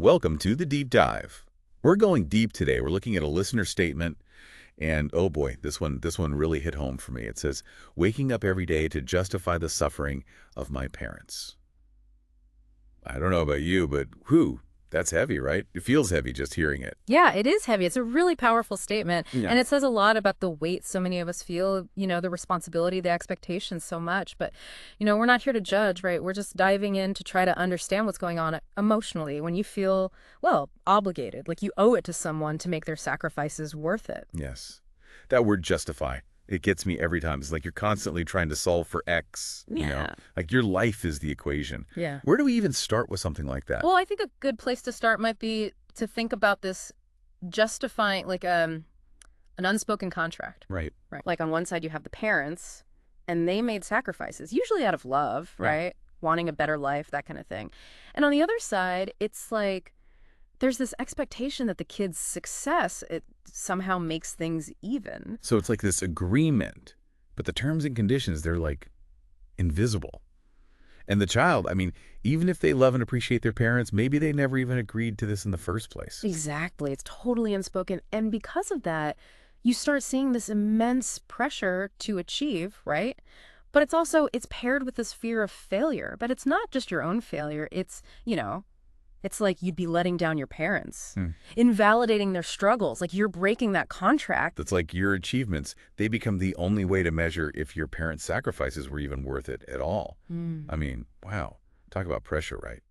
Welcome to the Deep Dive. We're going deep today. We're looking at a listener statement, and oh boy, this one really hit home for me. It says, "Waking up every day to justify the suffering of my parents." I don't know about you, but whew, that's heavy, right? It feels heavy just hearing it. Yeah, it is heavy. It's a really powerful statement. Yeah. And it says a lot about the weight so many of us feel, the responsibility, the expectations so much. But, we're not here to judge, right? We're just diving in to try to understand what's going on emotionally when you feel, well, obligated, like you owe it to someone to make their sacrifices worth it. Yes. That word justify, it gets me every time. It's like you're constantly trying to solve for X. Yeah. Like your life is the equation. Yeah. Where do we even start with something like that? Well, I think a good place to start might be to think about this justifying, like an unspoken contract. Right. Right. Like on one side, you have the parents, and they made sacrifices, usually out of love, Yeah. right? Wanting a better life, that kind of thing. And on the other side, it's like there's this expectation that the kid's success, it somehow makes things even. So it's like this agreement, but the terms and conditions, they're like invisible. And the child, I mean, even if they love and appreciate their parents, maybe they never even agreed to this in the first place. Exactly. It's totally unspoken. And because of that, you start seeing this immense pressure to achieve, right? But it's paired with this fear of failure. But it's not just your own failure. It's like you'd be letting down your parents, Hmm. invalidating their struggles, like you're breaking that contract. It's like your achievements, they become the only way to measure if your parents' sacrifices were even worth it at all. I mean, wow, talk about pressure, right?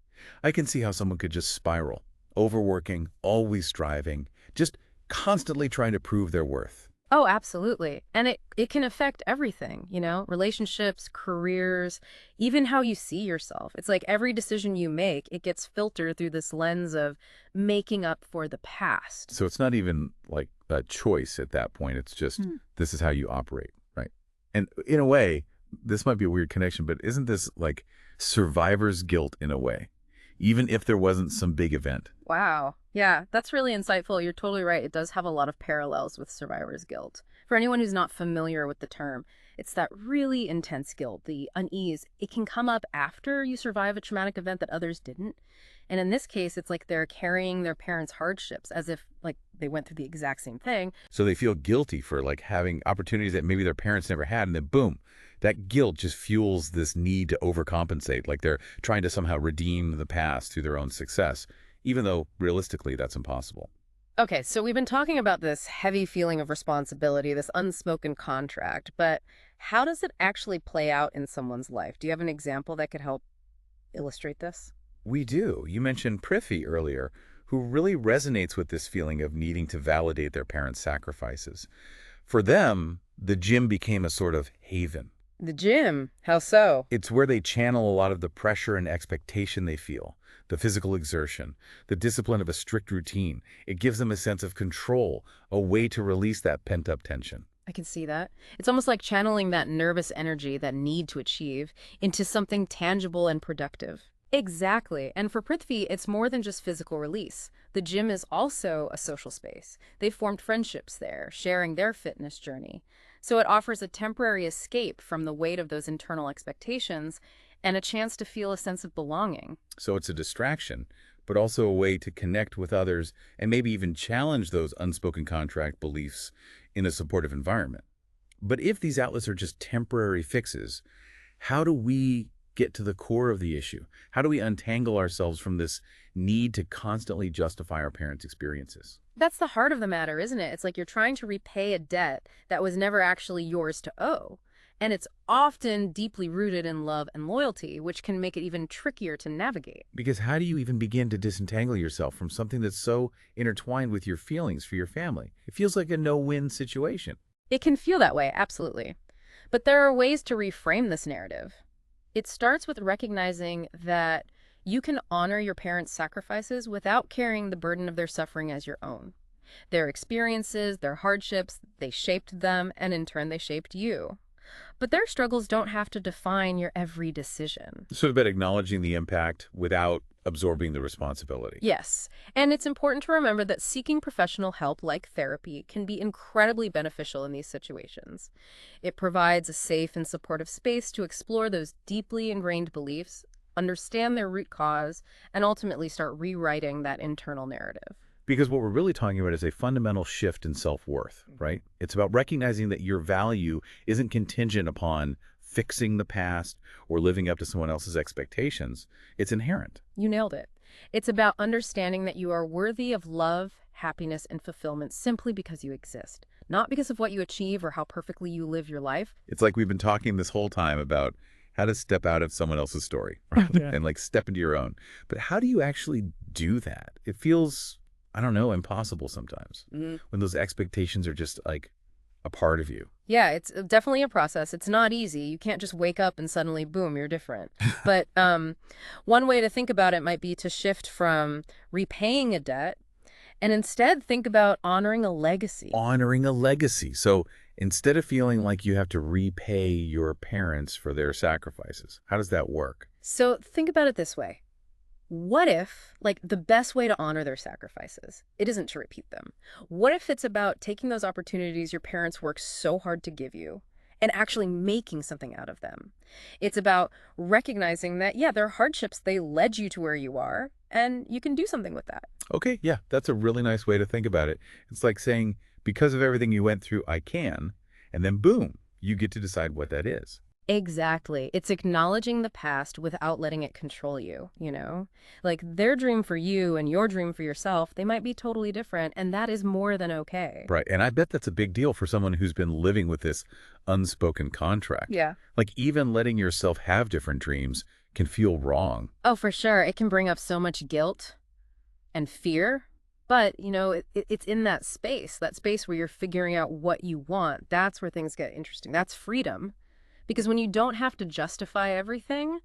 I can see how someone could just spiral, overworking, always striving, just constantly trying to prove their worth. Oh, absolutely. And it can affect everything, relationships, careers, even how you see yourself. It's like every decision you make, it gets filtered through this lens of making up for the past. So it's not even like a choice at that point. It's just, this is how you operate, right? And in a way, this might be a weird connection, but isn't this like survivor's guilt in a way? Even if there wasn't some big event. Wow. Yeah, that's really insightful. You're totally right. It does have a lot of parallels with survivor's guilt. For anyone who's not familiar with the term, it's that really intense guilt, the unease. It can come up after you survive a traumatic event that others didn't. And in this case, it's like they're carrying their parents' hardships as if like they went through the exact same thing. So they feel guilty for like having opportunities that maybe their parents never had. And then boom, that guilt just fuels this need to overcompensate. Like they're trying to somehow redeem the past through their own success, even though realistically that's impossible. Okay, so we've been talking about this heavy feeling of responsibility, this unspoken contract, but how does it actually play out in someone's life? Do you have an example that could help illustrate this? We do. You mentioned Prithvi earlier, who really resonates with this feeling of needing to validate their parents' sacrifices. For them, the gym became a sort of haven. The gym. How so? It's where they channel a lot of the pressure and expectation they feel, the physical exertion, the discipline of a strict routine. It gives them a sense of control, a way to release that pent-up tension. I can see that. It's almost like channeling that nervous energy, that need to achieve, into something tangible and productive. Exactly. And for Prithvi, it's more than just physical release. The gym is also a social space. They've formed friendships there, sharing their fitness journey. So it offers a temporary escape from the weight of those internal expectations and a chance to feel a sense of belonging. So it's a distraction, but also a way to connect with others and maybe even challenge those unspoken contract beliefs in a supportive environment. But if these outlets are just temporary fixes, how do we get to the core of the issue? How do we untangle ourselves from this need to constantly justify our parents' experiences? That's the heart of the matter, isn't it? It's like you're trying to repay a debt that was never actually yours to owe. And it's often deeply rooted in love and loyalty, which can make it even trickier to navigate. Because how do you even begin to disentangle yourself from something that's so intertwined with your feelings for your family? It feels like a no-win situation. It can feel that way, absolutely. But there are ways to reframe this narrative. It starts with recognizing that you can honor your parents' sacrifices without carrying the burden of their suffering as your own. Their experiences, their hardships, they shaped them, and in turn they shaped you. But their struggles don't have to define your every decision. Sort of about acknowledging the impact without absorbing the responsibility. Yes, and it's important to remember that seeking professional help like therapy can be incredibly beneficial in these situations. It provides a safe and supportive space to explore those deeply ingrained beliefs understand their root cause, and ultimately start rewriting that internal narrative. Because what we're really talking about is a fundamental shift in self-worth, right? It's about recognizing that your value isn't contingent upon fixing the past or living up to someone else's expectations. It's inherent. You nailed it. It's about understanding that you are worthy of love, happiness, and fulfillment simply because you exist, not because of what you achieve or how perfectly you live your life. It's like we've been talking this whole time about how to step out of someone else's story, right? Yeah. And like step into your own. But how do you actually do that? It feels, I don't know, impossible sometimes when those expectations are just like a part of you. Yeah, it's definitely a process. It's not easy. You can't just wake up and suddenly, boom, you're different. But one way to think about it might be to shift from repaying a debt and instead think about honoring a legacy. Honoring a legacy. So instead of feeling like you have to repay your parents for their sacrifices, how does that work? So think about it this way. What if, like, the best way to honor their sacrifices, it isn't to repeat them? What if it's about taking those opportunities your parents worked so hard to give you and actually making something out of them? It's about recognizing that, yeah, there are hardships, they led you to where you are, and you can do something with that. Okay, yeah, that's a really nice way to think about it. It's like saying, because of everything you went through, I can, and then boom, you get to decide what that is. Exactly. It's acknowledging the past without letting it control you, you know? Like their dream for you and your dream for yourself, they might be totally different, and that is more than okay. Right, and I bet that's a big deal for someone who's been living with this unspoken contract. Yeah. Like even letting yourself have different dreams can feel wrong. Oh, for sure. It can bring up so much guilt and fear. But, it's in that space where you're figuring out what you want. That's where things get interesting. That's freedom. Because when you don't have to justify everything,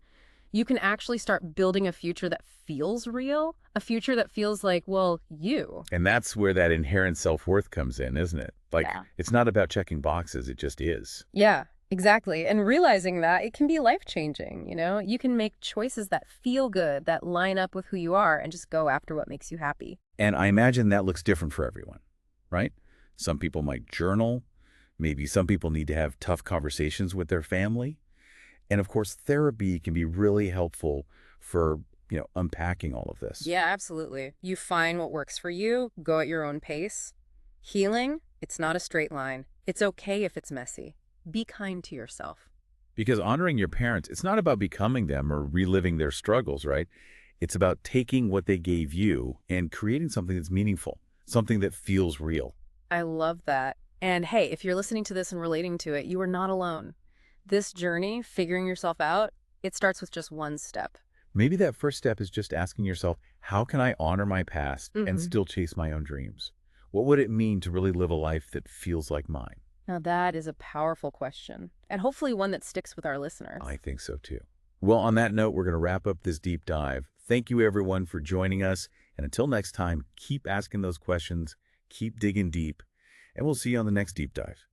you can actually start building a future that feels real, a future that feels like, well, you. And that's where that inherent self-worth comes in, isn't it? Like, Yeah. it's not about checking boxes, it just is. Yeah, exactly. And realizing that it can be life-changing, You can make choices that feel good, that line up with who you are, and just go after what makes you happy. And I imagine that looks different for everyone, right? Some people might journal. Maybe some people need to have tough conversations with their family. And of course, therapy can be really helpful for, unpacking all of this. Yeah, absolutely. You find what works for you, go at your own pace. Healing, it's not a straight line. It's okay if it's messy. Be kind to yourself. Because honoring your parents, it's not about becoming them or reliving their struggles, right? It's about taking what they gave you and creating something that's meaningful, something that feels real. I love that. And hey, if you're listening to this and relating to it, you are not alone. This journey, figuring yourself out, it starts with just one step. Maybe that first step is just asking yourself, how can I honor my past and still chase my own dreams? What would it mean to really live a life that feels like mine? Now that is a powerful question, and hopefully one that sticks with our listeners. I think so too. Well, on that note, we're going to wrap up this deep dive. Thank you, everyone, for joining us. And until next time, keep asking those questions, keep digging deep, and we'll see you on the next deep dive.